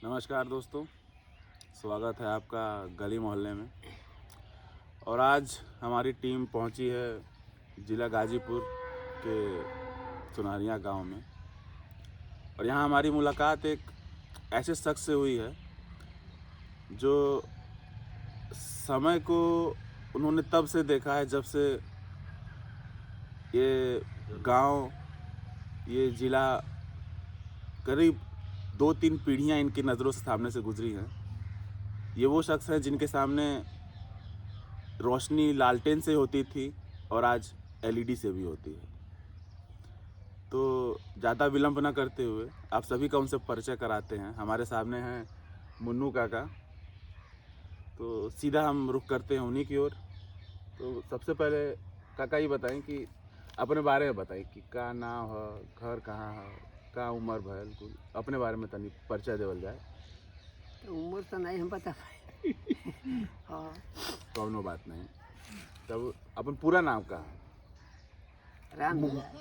नमस्कार दोस्तों, स्वागत है आपका गली मोहल्ले में। और आज हमारी टीम पहुंची है ज़िला गाजीपुर के सुनारिया गांव में। और यहां हमारी मुलाकात एक ऐसे शख्स से हुई है जो समय को उन्होंने तब से देखा है जब से ये गांव, ये ज़िला करीब 2-3 पीढ़ियां इनकी नज़रों से सामने से गुजरी हैं। ये वो शख्स हैं जिनके सामने रोशनी लालटेन से होती थी और आज एलईडी से भी होती है। तो ज़्यादा विलंब न करते हुए आप सभी का उनसे परिचय कराते हैं। हमारे सामने हैं मुन्नू काका। तो सीधा हम रुख करते हैं उन्हीं की ओर। तो सबसे पहले काका ये बताएं कि अपने बारे में बताएं कि का नाम है, घर कहाँ है, का उम्र भयल, कुल अपने बारे में तनी परिचय देवल जाए। तो उम्र तो नहीं हम बता पाए। हाँ, कौनो बात नहीं। तब अपन पूरा नाम का है? राम दुलार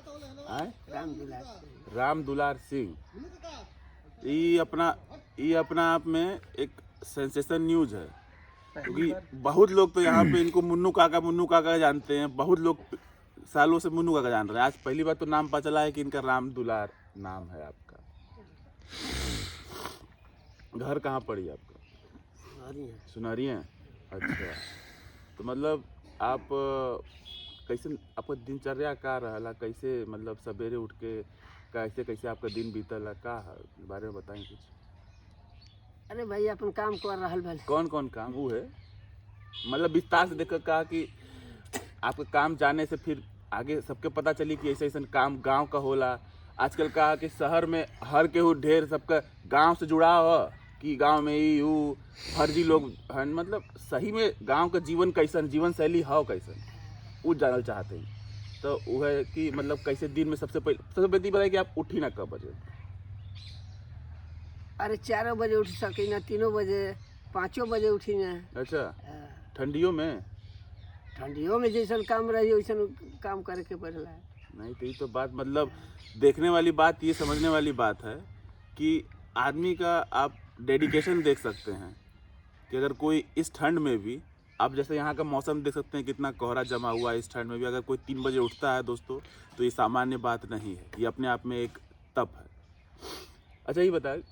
राम दुलार सिंह। ये अपना आप में एक सेंसेशन न्यूज है, क्योंकि बहुत लोग तो यहाँ पे इनको मुन्नू काका जानते हैं। बहुत लोग सालों से मुन्नू काका जान रहे हैं। आज पहली बार तो नाम पता चला है कि इनका राम दुलार नाम है आपका। घर कहाँ पड़ी आपका? सुनारिया। अच्छा, तो मतलब आप कैसे, आपका दिनचर्या का रहला, कैसे मतलब सवेरे उठ के कैसे कैसे आपका दिन बीतला, का है बारे में बताएं कुछ। अरे भाई अपन काम कर रहा भले। कौन कौन काम वो है, मतलब विस्तार से देखकर कहा कि आपका काम जाने से फिर आगे सबके पता चली कि ऐसे ऐसा काम गांव का होला। आजकल कहा कि शहर में हर केहू ढेर सबका गांव से जुड़ा हो कि गांव में ही ऊ फर्जी लोग हैं। मतलब सही में गांव का जीवन कैसन, जीवन शैली हो कैसन, वो जानना चाहते हैं। तो वो है कि मतलब कैसे दिन में सबसे पहले बताए कि आप उठी ना कब बजे? अरे 4 बजे उठ सकी ना, 3 बजे 5 बजे उठी ना। अच्छा, ठंडियों में? ठंडियों में जैसन काम रही वैसन काम करे के पड़ेला। नहीं तो ये तो बात मतलब देखने वाली बात, ये समझने वाली बात है कि आदमी का आप डेडिकेशन देख सकते हैं कि अगर कोई इस ठंड में भी, आप जैसे यहाँ का मौसम देख सकते हैं कितना कोहरा जमा हुआ है, इस ठंड में भी अगर कोई 3 बजे उठता है दोस्तों, तो ये सामान्य बात नहीं है। ये अपने आप में एक तप है। अच्छा ये बताए,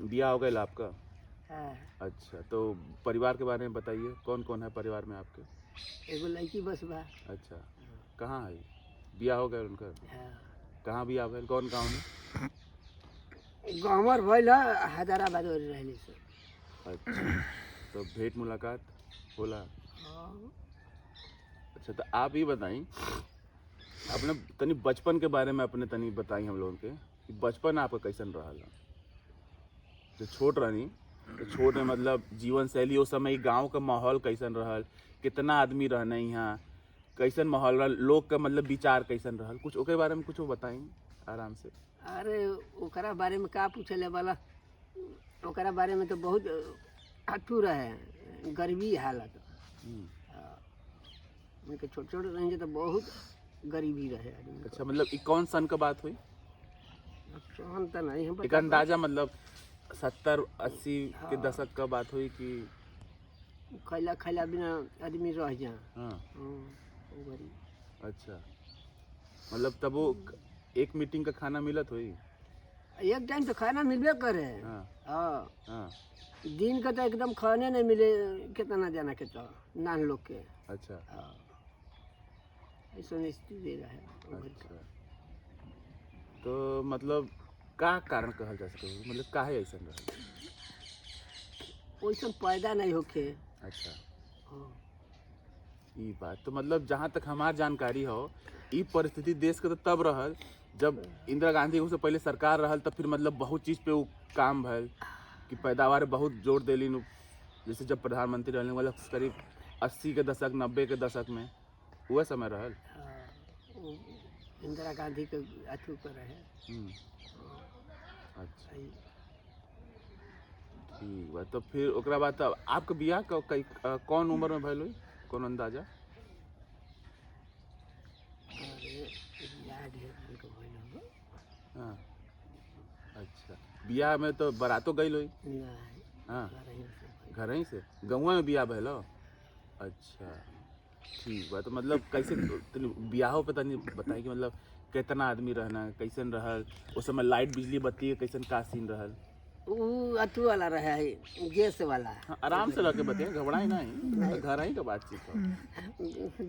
ब्याह हो गया आपका? हाँ। अच्छा, तो परिवार के बारे में बताइए, कौन कौन है परिवार में आपके? एगो लड़की बस बा। अच्छा, कहाँ है? ब्याह हो गया उनका? हाँ। कहाँ ब्याह भइल, कौन गाँव में? गाँवर भइल हैदराबाद रहली से। अच्छा, तो भेंट मुलाकात होला? हाँ। अच्छा, तो आप ये बताई अपने तनी बचपन के बारे में, अपने तनी बताई हम लोगों के कि बचपन आपका कैसन रहा? जो छोट रहनी, तो छोट में मतलब जीवन शैली उस समय गांव का माहौल कैसन रहल, कितना आदमी रहना यहाँ, कैसन माहौल रहल, लोग का मतलब विचार कैसन रहल, कुछ ओके बारे में कुछ बताई आराम से। अरे ओकरा बारे में का पूछले वाला, ओकरा बारे में तो बहुत अथू रहे, गरीबी हालत। उनके छोटे छोटे रहेंगे तो बहुत गरीबी रहे आदमी। अच्छा, मतलब ये कौन सन का बात हुई? सन तो नहीं हम एक अंदाजा, मतलब 70-80 के दशक का बात हुई कि खैला खैला बिना आदमी रह जा। हाँ। गरीब। अच्छा, मतलब तब वो एक मीटिंग का खाना मिलत हुई? एक टाइम तो खाना मिलबे करे। हाँ। हाँ। हाँ। दिन का तो एकदम खाने नहीं मिले, कितना जाना के तो नान लोग के। अच्छा। ऐसा स्थिति रहे। अच्छा, तो मतलब का कारण कहल जा सके, मतलब काहे ऐसा रहा? वैसा पैदा नहीं होके। अच्छा, हाँ। ये बात तो मतलब जहाँ तक हमार जानकारी हो, ये परिस्थिति देश के तो तब रहल जब इंदिरा गांधी से पहले सरकार रहल, तब फिर मतलब बहुत चीज़ पे वो काम भल कि पैदावार बहुत जोर देली। जैसे जब प्रधानमंत्री रहने वाला करीब 80 के दशक 90 के दशक में वह समय रहल। इंदिरा गांधी के अथू पर रहे। अच्छा, ठीक बा। तो फिर ओकरा बाद तब आपके बियाह कौन उम्र में भइल हुई, कौन अंदाजा? अरे याद है हमको भइल होगा। हाँ। अच्छा, बियाह में तो बारातो गई लोई। नहीं, हाँ घर ही से। घर ही से गौवा में बियाह भइलो। अच्छा ठीक बा। तो मतलब कैसे तनी बियाहो पे तनी बताई कि मतलब कितना आदमी रहना कैसन रहल उस समय लाइट बिजली बत्ती के कैसन का सीन रहल। वो अथू वाला रहा है, गैस वाला। हाँ आराम से रह के बताइए घबराई नहीं घर ही का बातचीत हो।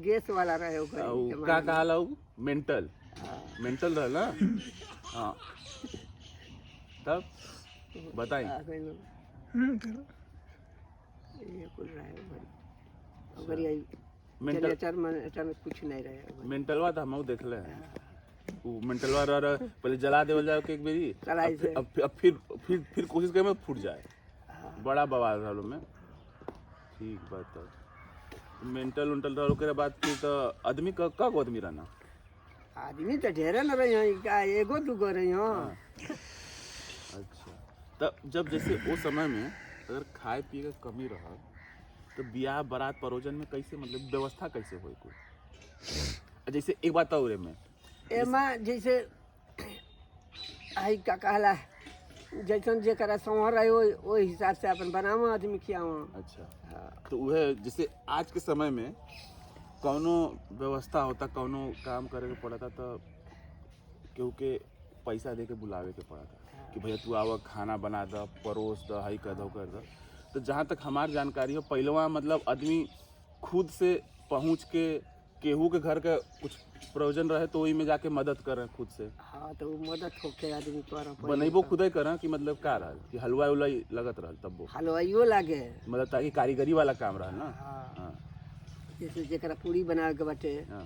गैस वाला रहे वो घड़ी उ जमाना का में। कहाला उ मेंटल हाँ, मेंटल रहल ना। हाँ तब बताई। आ गए लोग। ये कुल रहा है वो घड़ी। वो घड़ी आई मेंटल जनरेटर में कुछ नहीं रहे वो घड़ी। मेंटलवा तो हम देखले हैं। उ मेंटलवा रह पहले जला देवल जाए के एक बेरी कढ़ाई से। अब फिर कोशिश करे में फूट जाए। हाँ, बड़ा बवाल रहल में। ठीक बात है। मेंटल उंटल रहल के बाद फिर तो आदमी का कब आदमी रहना। आदमी तो ढेरे न रही हैं, का एगो दूगो रही हो। हाँ। अच्छा तब जब जैसे वो समय में अगर खाए पिए का कमी रहल तो बियाह बारात परोजन में कैसे मतलब व्यवस्था कैसे होई कोई। जैसे एक बात और में एमा जैसे आई का कहला जैसन जेकरा संवर रहे वो हिसाब से अपन बनावो आदमी खियावो। अच्छा हाँ, तो वह जैसे आज के समय में कौनो व्यवस्था होता कौनो काम करे के पड़ता तो केहू के पैसा दे के बुलावे के पड़ता कि भैया तू आवा खाना बना द परोस द हई कर द। तो जहाँ तक हमार जानकारी हो पहलवा मतलब आदमी खुद से पहुँच के केहू के घर का कुछ प्रयोजन रहे तो वही में जाके मदद करें खुद से। हाँ तो वो मदद होके आदमी कर बनैबो खुदे करें कि मतलब का रहल कि हलवा उलवाई लगत रहल तब वो हलवाइयो लागे। मतलब ताकि कारीगरी वाला काम रहल ना। हाँ, हाँ जैसे जेकरा पूरी बनावे के बाटे हाँ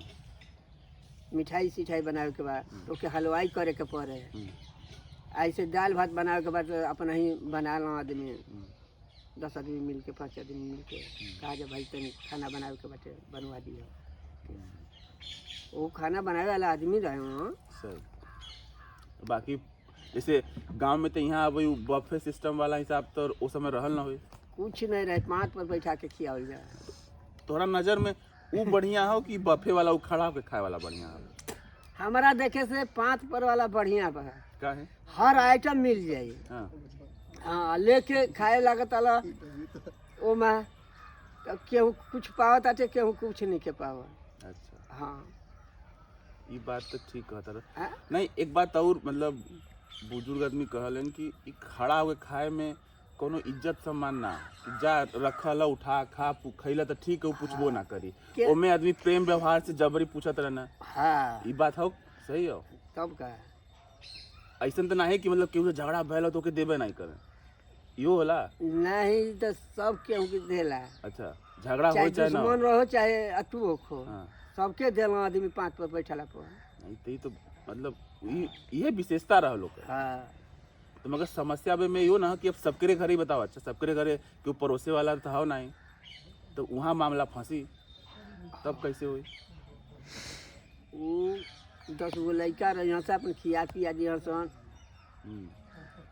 मिठाई सिठाई बनावे के बाद तो ओके हलवाई करे के पड़े। ऐसे दाल भात बनावे के बाद अपन ही बना लो आदमी 10 आदमी मिल के 5 आदमी मिल के कहा जा भाई तनी खाना बनावे के बाटे बनवा दियो। वो खाना बनावे वाला आदमी रहे हो। सही। बाकी जैसे गांव में तो यहाँ वही बफे सिस्टम वाला हिसाब तो उस समय रहल ना हुई। कुछ नहीं रहे, पाँच पर बैठा के खियावल जाए। तोहरा नजर में वो बढ़िया हो कि बफे वाला वो खड़ा होके खाए वाला बढ़िया हो। हमारा देखे से 5 पर वाला बढ़िया बा। का है। हर आइटम मिल जाई। हाँ हाँ लेके खाए लागत वाला ओमा तो केहू कुछ पावत आटे केहू कुछ नहीं के पावा। अच्छा हाँ ये बात तो ठीक कहता रहा। हाँ? नहीं एक बात और मतलब बुजुर्ग आदमी कहलन कि ई खड़ा होके खाए में कोनो इज्जत सम्मान ना कि जा रखल उठा खा खैला तो ठीक है वो पूछबो ना करी। के- ओमे आदमी प्रेम व्यवहार से जबरी पूछत रहना। हाँ ये बात हो सही हो। तब का ऐसा तो ना है कि मतलब केहू से झगड़ा भैल तो के देबे नहीं करे यो होला। नहीं तो सब केहू के देला, अच्छा झगड़ा चाहे हो चाहे ना हो। दुश्मन रहो चाहे अतु हो हाँ सबके देला आदमी 5 पर बैठला पर। नहीं तो ये तो मतलब ये विशेषता रह लोग। हाँ तो मगर समस्या में यो ना कि अब सबके घरे ही बताओ। अच्छा सबके घरे क्यों पड़ोसे वाला तो हो नहीं तो वहाँ मामला फंसी तब कैसे हुई। वो 10 गो लड़का रही से अपन खिया पिया दिया सन।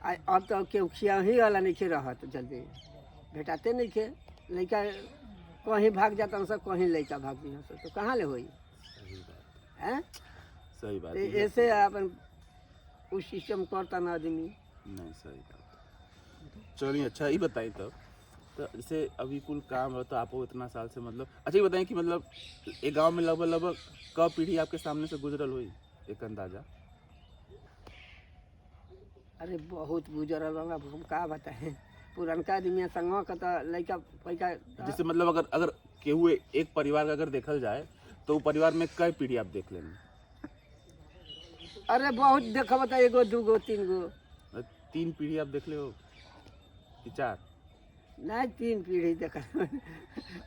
अब तो केहू खिया ही वाला नहीं खे रहत जल्दी भेटाते नहीं खे। लड़का कहीं भाग जाता सब कहीं लड़का भाग दिया सब तो कहाँ ले होई। सही बात हैं सही बात तो ये- ऐसे अपन उस सिस्टम करता ना आदमी। नहीं सही बात। चलिए अच्छा ये बताइए तब तो जैसे अभी कुल काम हो तो आपको इतना साल से मतलब अच्छा ये बताएं कि मतलब एक गांव में लगभग लगभग कब पीढ़ी आपके सामने से गुजरल हुई एक अंदाजा। अरे बहुत गुजरल होगा हम का बताएं। पुरनका आदमी संगवा का तो लड़का पैका जैसे मतलब अगर केहू एक परिवार का अगर देखल जाए तो वो परिवार में कई पीढ़ी आप देख लेंगे। अरे बहुत देखा बता 1 2 3 गो 3 पीढ़ी आप देख ले हो कि 4। नहीं 3 पीढ़ी देखा।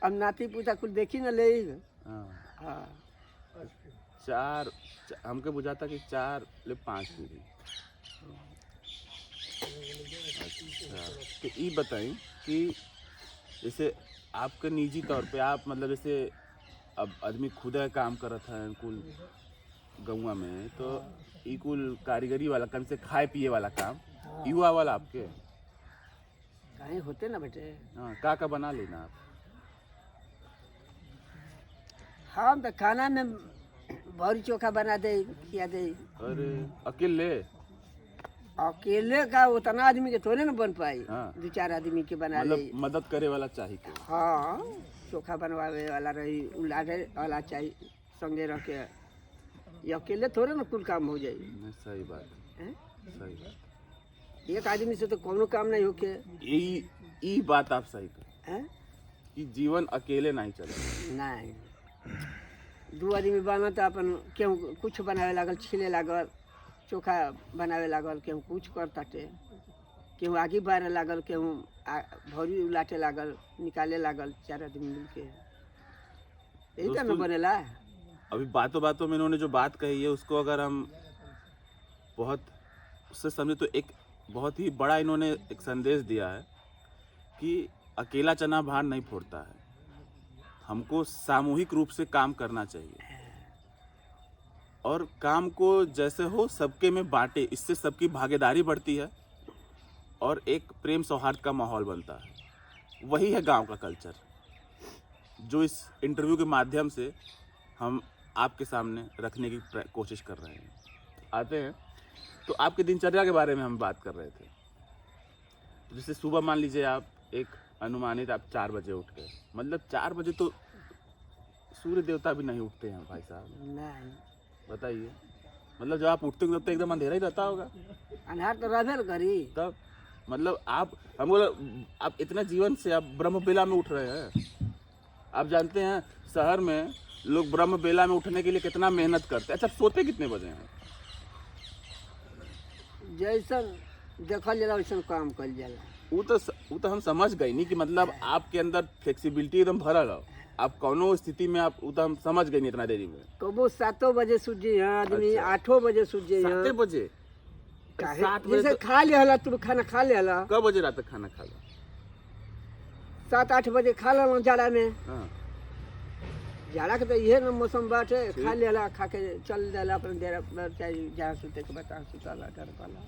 अब नाती पोता कुल देखी ना ले। हाँ हाँ 4 हमके बुझाता कि 4 ले 5 पीढ़ी। अच्छा तो ये बताएं कि जैसे आपके निजी तौर पे आप मतलब जैसे अब आदमी खुद काम करत है कुल गौवा में तो ई कुल कारीगरी वाला काम से खाए पिए वाला काम युवा वाला आपके कहीं होते ना बेटे। हाँ का बना लेना आप। हम तो खाना में भौरी चोखा बना दे खिया दे। अरे अकेले अकेले का उतना आदमी के थोड़े ना बन पाई। हाँ। 2-4 आदमी के बना ले। मतलब मदद करे वाला चाहिए के। हाँ, चोखा बनवावे वाला रही, उलाटे वाला चाहिए संगे रह के। ये अकेले थोड़े ना कुल काम हो जाई। नहीं, सही बात हैं? सही बात। एक आदमी से तो कोनो काम नहीं होके। यही बात आप सही कर हैं? कि जीवन अकेले नहीं चले। नहीं, 2 आदमी बना तो अपन केहू कुछ बनावे लागल, छीले लागल, चोखा बनावे लागल, केहू कुछ करताटे, केहू आगे बारे लागल, केहू भौरी उलाटे लागल, निकाले लागल, 4 आदमी मिलके। यही तो न दोस्तों, बनेला। अभी बातों बातों में इन्होंने जो बात कही है उसको अगर हम बहुत उससे समझे तो एक बहुत ही बड़ा इन्होंने एक संदेश दिया है कि अकेला चना भार नहीं फोड़ता है, हमको सामूहिक रूप से काम करना चाहिए और काम को जैसे हो सबके में बांटे, इससे सबकी भागीदारी बढ़ती है और एक प्रेम सौहार्द का माहौल बनता है। वही है गांव का कल्चर जो इस इंटरव्यू के माध्यम से हम आपके सामने रखने की कोशिश कर रहे हैं। आते हैं तो आपकी दिनचर्या के बारे में हम बात कर रहे थे। जैसे सुबह मान लीजिए आप एक अनुमानित आप 4 बजे उठ गए, मतलब 4 बजे तो सूर्य देवता भी नहीं उठते हैं भाई साहब, नहीं, बताइए। मतलब जब आप उठते हो तब तो एकदम अंधेरा ही रहता होगा। अनहार तो रहबे करी। तब मतलब आप हम बोला आप इतना जीवन से आप ब्रह्म बेला में उठ रहे हैं। आप जानते हैं शहर में लोग ब्रह्म बेला में उठने के लिए कितना मेहनत करते हैं। अच्छा, सोते कितने बजे हैं? जैसन देखल जाला वैसन काम कल जाला। वो तो हम समझ गए नहीं कि मतलब आपके अंदर फ्लेक्सिबिलिटी एकदम भरल हो। आप कौनो स्थिति में आप वो तो हम समझ गए नहीं इतना देरी में। कबो 7 बजे सूझे यहाँ आदमी, अच्छा। 8 बजे सूझे 7 बजे? 7 बजे जैसे तो खा लिया तू खाना खा लिया, कब बजे रात तक खाना खा लो? 7-8 बजे खा लो जाड़ा में। हाँ, जाड़ा के तो इहे न मौसम बाटे, खा लिया, खा के चल जाला अपन डेरा पर, चाहे जहाँ सुते के बता सुतला डर पाला।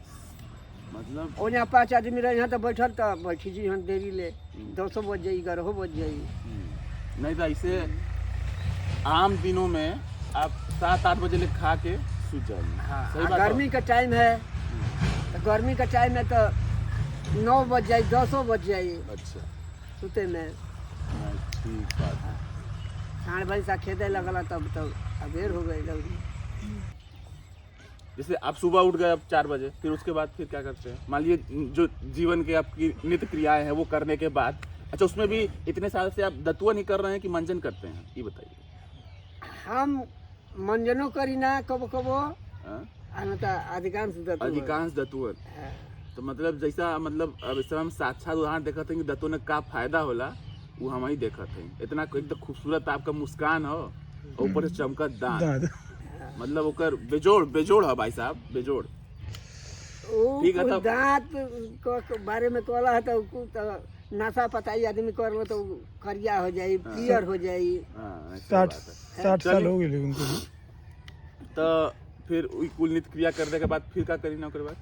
मतलब और यहाँ 5 आदमी रहे यहाँ तो बैठल तो बैठी जी यहाँ देरी ले 200 बज जाई, 11 बज जाई। नहीं तो ऐसे आम दिनों में आप 7-8 बजे ले खा के सूझ जाएंगे। हाँ, सही बात है। गर्मी का टाइम है तो गर्मी का टाइम में तो 9 बज जाई, 10 बज जाई अच्छा, सुते में। नहीं, ठीक बात है। 8 बजे से खेते लगला तब तो अबेर हो गई लौरी। जैसे आप सुबह उठ गए अब 4 बजे, फिर उसके बाद फिर क्या करते हैं? मान लीजिए जो जीवन के आपकी नित्य क्रियाएं हैं वो करने के बाद, अच्छा उसमें भी इतने साल से आप दतुआ नहीं कर रहे हैं कि मंजन करते हैं, ये बताइए। हम मंजनो करी ना कबो कबो, हाँ? आना तो अधिकांश दतुअन। तो मतलब जैसा मतलब अब इस समय हम साक्षात उदाहरण देखा थे कि दतुअन का फायदा होला, वो हम ही देखा थे। इतना एकदम खूबसूरत आपका मुस्कान हो और ऊपर से चमकत दांत, मतलब ओकर बेजोड़ है भाई साहब, बेजोड़। ठीक है, तब दांत के बारे में कहला है तो नशा पताई आदमी कर लो तो करिया हो जाई, पियर हो जाई। 60 साल हो गए उनको भी। तो फिर कुल नित्य क्रिया करने के बाद फिर क्या करी ना ओकर बाद?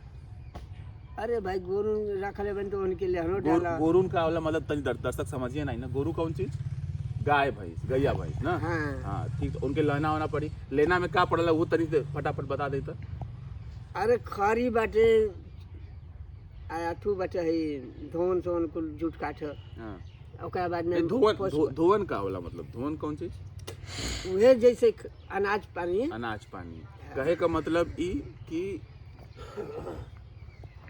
अरे भाई गोरू रख ले बन तो उनके लिए हनो डाला। गोरून का वाला मतलब तनी दर्शक समझिए नहीं ना, गोरू कौन चीज? गाय भैंस, गैया भैंस ना। हाँ। हाँ ठीक, तो उनके लेना होना पड़ी। लेना में क्या पड़ला वो तनी से फटाफट बता देता। अरे खरी बाटे अथू बाटे है धोन सोन कुल जुट काठ। हाँ, ओकरा बाद में धोवन का होला मतलब धोवन कौन चीज? उहे जैसे अनाज पानी। अनाज पानी कहे का मतलब ई कि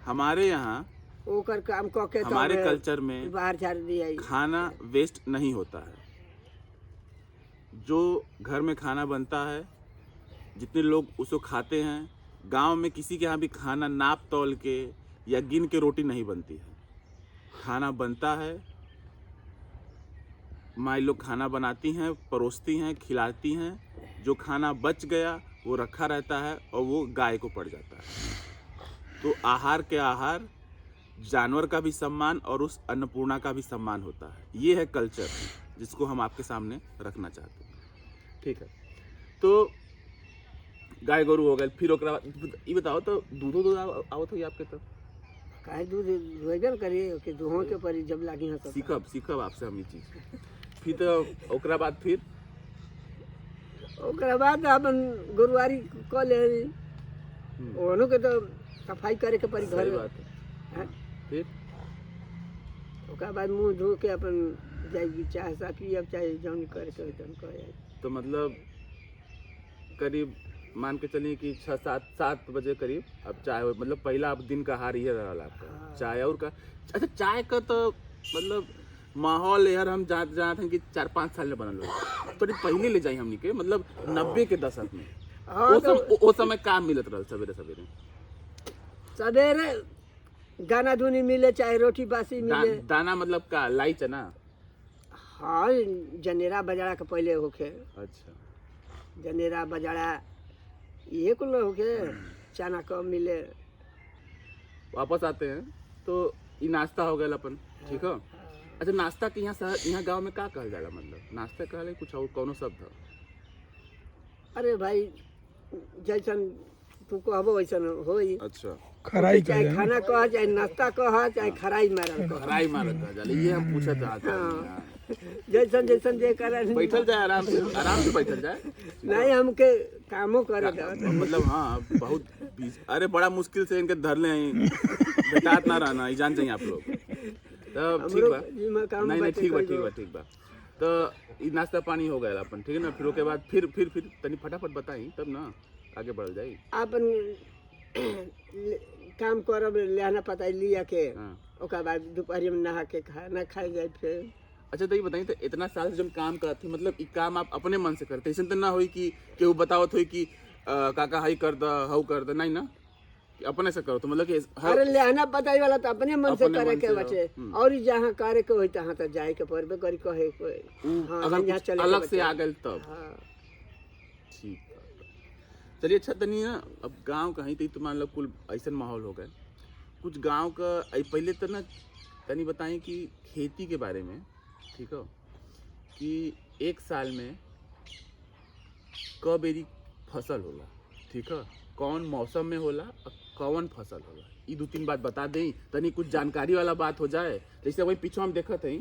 हमारे यहाँ ओकर काम क के हमारे कल्चर में बाहर झाड़ दिया। खाना वेस्ट नहीं होता है। जो घर में खाना बनता है, जितने लोग उसको खाते हैं, गांव में किसी के यहाँ भी खाना नाप तौल के या गिन के रोटी नहीं बनती है। खाना बनता है, माई लोग खाना बनाती हैं, परोसती हैं, खिलाती हैं। जो खाना बच गया वो रखा रहता है और वो गाय को पड़ जाता है। तो आहार के आहार, जानवर का भी सम्मान और उस अन्नपूर्णा का भी सम्मान होता है। ये है कल्चर जिसको हम आपके सामने रखना चाहते हैं। ठीक है, तो गाय गोरू हो गए, फिर ओकरा ये बताओ तो दूधो आवत हो आपके? तब काहे दूध होइबे करिए कि दूहों के परी जब लागी है तो सीखब आपसे हम ये चीज। फिर तो ओकरा बाद फिर ओकरा बाद अपन गुरुवारी क ले ओनो के तो सफाई करे के पड़ी घर सही में। बात है। हाँ। फिर ओकरा बाद मुंह धो के अपन जाएगी चाय सा पियब चाहे जौन करे के तौन करे। तो मतलब करीब मान के चलिए कि 6-7 बजे करीब अब चाय हो, मतलब पहला अब दिन का आहार ये रहा आपका। हाँ। चाय और का, अच्छा चाय का तो मतलब माहौल यार हम जानते हैं कि 4-5 साल में बनल हो, थोड़ी पहले ले जाई हमनी के, मतलब 90 के दशक में हाँ तो वो समय काम मिलत रहल सवेरे सवेरे। सवेरे दाना धुनी मिले चाहे रोटी बासी मिले। दाना मतलब का लाई चना? हाँ जनेरा बजारा के पहले होके, अच्छा जनेरा बजारा ये कुल होके, चना कम मिले। वापस आते हैं तो ये नाश्ता हो गया अपन, ठीक है। अच्छा नाश्ता के यहाँ गांव में का कहल जाला, मतलब नाश्ता कहले कुछ और कौनो शब्द है? अरे भाई जैसन तू कहबो वैसन होई। अच्छा खराई चाहे करे खाना कह चाहे नाश्ता कह चाहे खराई मारल कह। हराई मारत कह जाला, ये हम पूछत था। हाँ। जैसन जैसन जे करे बैठल जाए आराम से बैठल जाए। नहीं हमके कामो करे दो। मतलब हाँ बहुत अरे बड़ा मुश्किल से इनके धर ले आई, बेटात ना रहना, ये जान चाहिए आप लोग। तब ठीक बा, नहीं ठीक बा। तो ये नाश्ता पानी हो गया अपन, ठीक है ना। फिर उसके बाद फिर तनी फटाफट बताई तब ना आगे बढ़ जाई। अपन काम करब लेना पता लिया के हाँ। ओकर बाद दोपहर में नहा के खाना खाए जाए फिर। अच्छा तो ये बताइए, तो इतना साल से जब काम करते मतलब ये काम आप अपने मन से करते, ऐसे तो ना होई कि केहू बतावत होई कि काका हाई कर द हऊ कर द, नहीं ना कि अपने से करो, तो मतलब कि अरे लेना पताई वाला तो अपने मन से अपने करे मन के से बचे। हो। और जहाँ करे के होई तहाँ तो जाए के पड़बे करी कहे कोई। हाँ, अगर यहाँ कुछ चले के अलग बचे। से आ गए तब हाँ। ठीक है। चलिए अच्छा तनी ना अब गांव कहीं तो मान लो कुल ऐसा माहौल हो गए कुछ गांव का पहले तो ना तनी बताएं कि खेती के बारे में, ठीक है, कि एक साल में कब बेरी फसल होला, ठीक है, कौन मौसम में होला और कौन फसल होला, ये 2-3 बात बता दें तनी कुछ जानकारी वाला बात हो जाए। जैसे वही पीछे हम देखत हई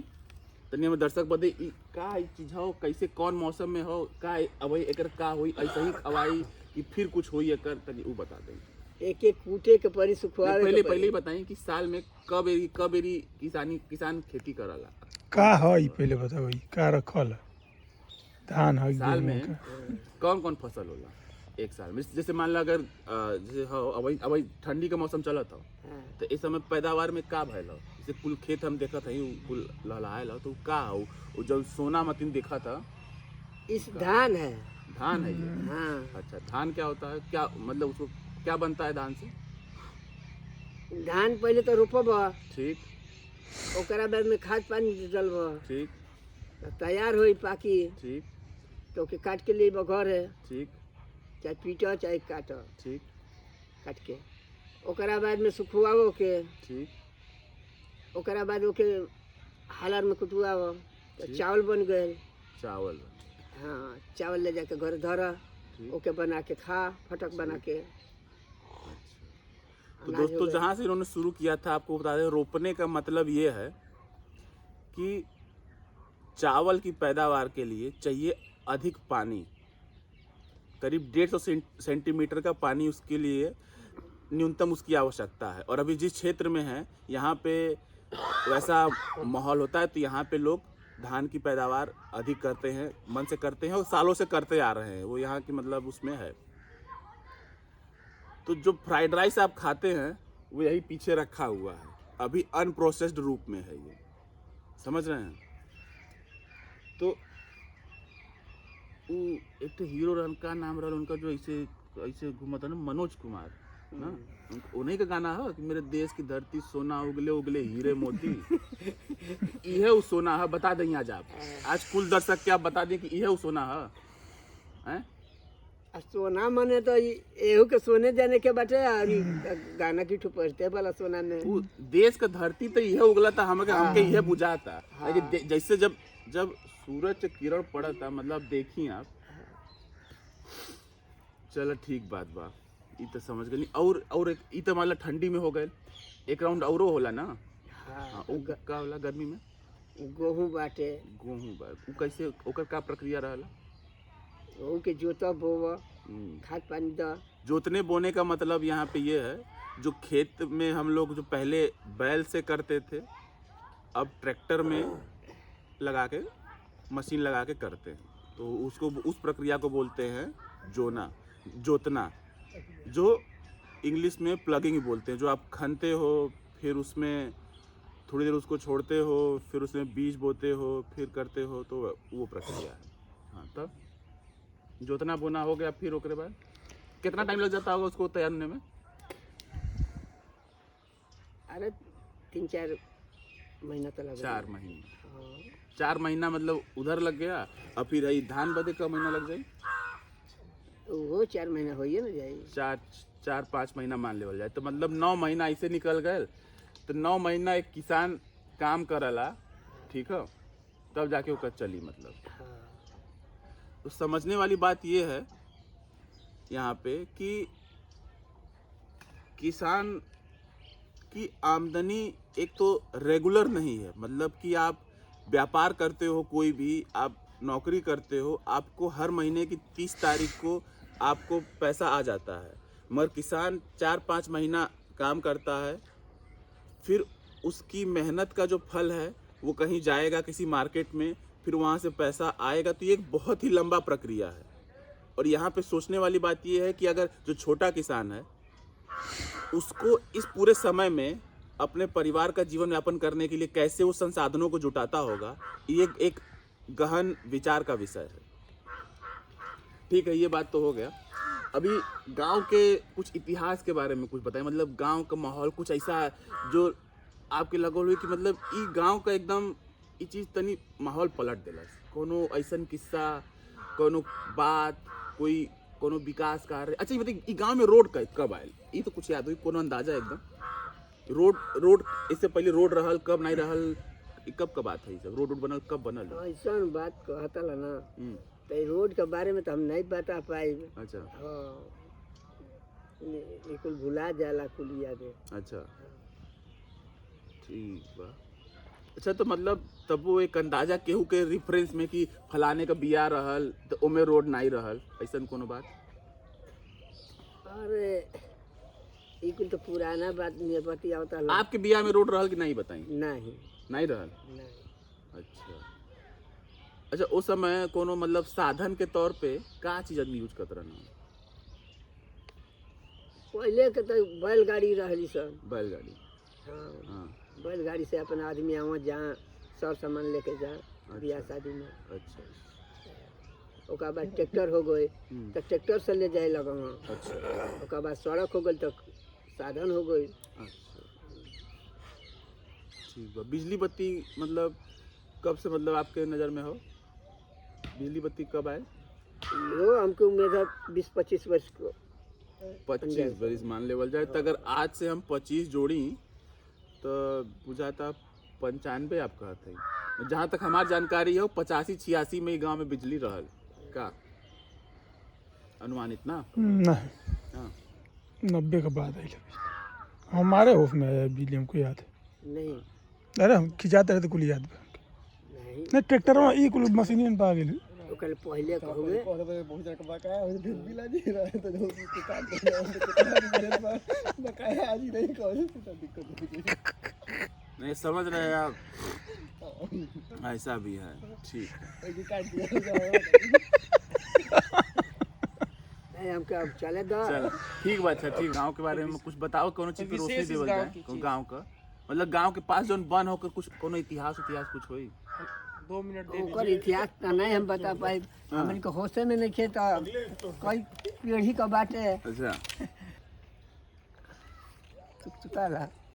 तनी हमें दर्शक बदे का चीज हो, कैसे कौन मौसम में हो, का अब एकर का होई, ऐसे ही खवाई कि फिर कुछ होई एकर, तनी वो बता दें। एक एक कूटे के परी सुखवावे के पहले परी। ही बताएं कि साल में कब एरी किसान खेती करला। का है पहले बताओ का रखल है? धान है साल गेहूं में का? कौन कौन फसल होला एक साल में? जैसे मान लो अगर जैसे हो अब ठंडी का मौसम चलत हो हाँ। तो इस समय पैदावार में का भयल हो? जैसे कुल खेत हम देखत हई कुल लहलहायल हो, तो का हो वो जब सोना मतीन देखा था? इस धान है। धान है ये? हाँ अच्छा धान क्या होता है, क्या मतलब उसको क्या बनता है धान से? धान पहले तो रोपब, ठीक ओकरा बाद में खाद पानी डलब, ठीक तैयार होई पाकी ठीक तो ओके काट के लिए घर है, ठीक चाहे पीटो चाहे काटो, ठीक काट के ओकरा बाद में सुखवाओ के, ठीक ओकरा बाद ओके हालर में कुटवाओ तो ठीक। चावल बन गए। चावल। हाँ चावल ले जाके घर धर, ठीक। ओके बना के खा फटक बना के। तो अनाज हो दोस्तों गया। जहाँ से इन्होंने शुरू किया था आपको बता दें, रोपने का मतलब ये है कि चावल की पैदावार के लिए चाहिए अधिक पानी, करीब 150 सेंटीमीटर का पानी उसके लिए न्यूनतम उसकी आवश्यकता है। और अभी जिस क्षेत्र में है यहाँ पे वैसा माहौल होता है, तो यहाँ पे लोग धान की पैदावार अधिक करते हैं, मन से करते हैं और सालों से करते आ रहे हैं, वो यहाँ की मतलब उसमें है। तो जो फ्राइड राइस आप खाते हैं वो यही पीछे रखा हुआ है, अभी अनप्रोसेस्ड रूप में है ये, समझ रहे हैं। तो एक तो हीरो रहन का नाम रहा उनका जो ऐसे ऐसे घूमा था ना, मनोज कुमार ना, उन्हीं का गाना है कि मेरे देश की धरती सोना उगले उगले हीरे मोती। यह वो सोना है, बता दें आज कुल दर्शक क्या बता दें कि यह वो सोना है? सोना मने तो एहू के सोने जाने के बाटे, और गाना की ठुपरते वाला सोना में वो देश का धरती तो यह उगला था, हमके यह बुझाता। जैसे जब सूरज से किरण पड़ा था, मतलब देखी आप, चलो ठीक बात बा, ये तो समझ गई। और ये तो मतलब ठंडी में हो गए, एक राउंड औरो होला ना। हाँ, का होला गर्मी में? गेहूं बाटे, गेहूं बा, वो कैसे ओकर का प्रक्रिया रहला? गेहूं के जोता बोव, खाद पानी द। जोतने बोने का मतलब यहाँ पे ये है जो खेत में हम लोग जो पहले बैल से करते थे, अब ट्रैक्टर में लगा के, मशीन लगा के करते हैं। तो उसको, उस प्रक्रिया को बोलते हैं जोतना, जो इंग्लिश में प्लगिंग बोलते हैं। जो आप खनते हो, फिर उसमें थोड़ी देर उसको छोड़ते हो, फिर उसमें बीज बोते हो, फिर करते हो, तो वो प्रक्रिया है। हाँ, तब जोतना बोना हो गया, फिर उसके बाद कितना टाइम लग जाता होगा उसको तैयार होने में? अरे 3-4 महीना तो लगे। 4 महीने। हाँ। 4 महीना मतलब उधर लग गया, और फिर यही धान बदे का महीना लग जाए, वो 4 महीना होइए ना जाए। 4-5 महीना मान लेवल जाए, तो मतलब 9 महीना ऐसे निकल गए। तो 9 महीना एक किसान काम करला, ठीक है, तब जाके ओकर चली। मतलब हाँ। तो समझने वाली बात ये है यहाँ पे कि किसान की आमदनी एक तो रेगुलर नहीं है। मतलब कि आप व्यापार करते हो, कोई भी आप नौकरी करते हो, आपको हर महीने की 30 तारीख को आपको पैसा आ जाता है। मगर किसान 4-5 महीना काम करता है, फिर उसकी मेहनत का जो फल है वो कहीं जाएगा किसी मार्केट में, फिर वहाँ से पैसा आएगा। तो ये एक बहुत ही लंबा प्रक्रिया है। और यहाँ पे सोचने वाली बात ये है कि अगर जो छोटा किसान है, उसको इस पूरे समय में अपने परिवार का जीवन यापन करने के लिए कैसे वो संसाधनों को जुटाता होगा, ये एक गहन विचार का विषय है। ठीक है, ये बात तो हो गया। अभी गांव के कुछ इतिहास के बारे में कुछ बताएं। मतलब गांव का माहौल कुछ ऐसा है जो आपके लगल हुई कि मतलब ई गांव का एकदम ई चीज़ तनी माहौल पलट देलस। कोनो ऐसन किस्सा, कोनो बात, कोनो विकास कार्य। अच्छा, ये बताइए, ई गांव में रोड कब आयल? ये तो कुछ याद हुई, कोनो अंदाजा एकदम? रोड इससे पहले रोड रहल, कब नहीं रहल, कब बात है? सब रोड बनल, कब बनल? ऐसा बात कहता ना, तो रोड के बारे में तो हम नहीं बता पाए। अच्छा। हाँ, कुल भुला जाला कुल यादें। अच्छा, ठीक बा। अच्छा, तो मतलब तब वो एक अंदाजा केहू के रेफरेंस में कि फलाने का बिया रहल तो ओमे रोड नहीं रहल, ऐसा कोनो बात? अरे ये कुल तो पुराना बात नहीं बतियावता। आपके बिया में रोड रहल कि नहीं, बताई? नहीं रहल। नहीं। अच्छा, उस समय कोनो मतलब साधन के तौर पे का चीज आदमी यूज करत रहना? पहले के तो बैलगाड़ी रहली सब। बैलगाड़ी। हाँ, हाँ। बैलगाड़ी से अपन आदमी आवा जहाँ सब सामान लेके जा बियाह शादी में। अच्छा। ओकर बाद ट्रैक्टर हो गए तो ट्रैक्टर से ले जाए लगा। अच्छा। ओकर बाद सड़क हो गई तो साधन हो गई। अच्छा, ठीक बा। बिजली बत्ती मतलब कब से मतलब आपके नज़र में हो? बिजली बत्ती कब आए? वो हमको उम्मीद है 20-25 वर्ष को। 25 वर्ष मान लेवल जाए। तो अगर आज से हम 25 जोड़ी तो बुझाता 95 आप कहते हैं। जहाँ तक हमारी जानकारी है 85-86 में ही गांव में बिजली रहल का अनुमानित ना? नहीं, हाँ। 90 के बाद आई हमारे होफ में आया बिजली, हमको याद है। नहीं। अरे हम खिंचाते रहते कुल याद है। नहीं, ट्रैक्टर में ई कुल मशीन पा गेल। ओकर पहले का हो गए। बहुत जगह बकाया हो तो बिल आज ही रहा तो जो किसान को बकाया आज ही नहीं कहो तो दिक्कत नहीं समझ रहे हैं आप? ऐसा भी है, ठीक है। नहीं, हमको अब चले दो। चल ठीक बात है। ठीक, गांव के बारे में कुछ बताओ, कोनो चीज पे रोशनी देवल जाए। गांव का मतलब गांव के पास जोन बन होकर कुछ कोनो इतिहास कुछ होई? 2 मिनट ओकर इतिहास तो नहीं हम बता पाए। हमन को होशे में नहीं खे तो कई पीढ़ी का बाटे। अच्छा। चुका रहा।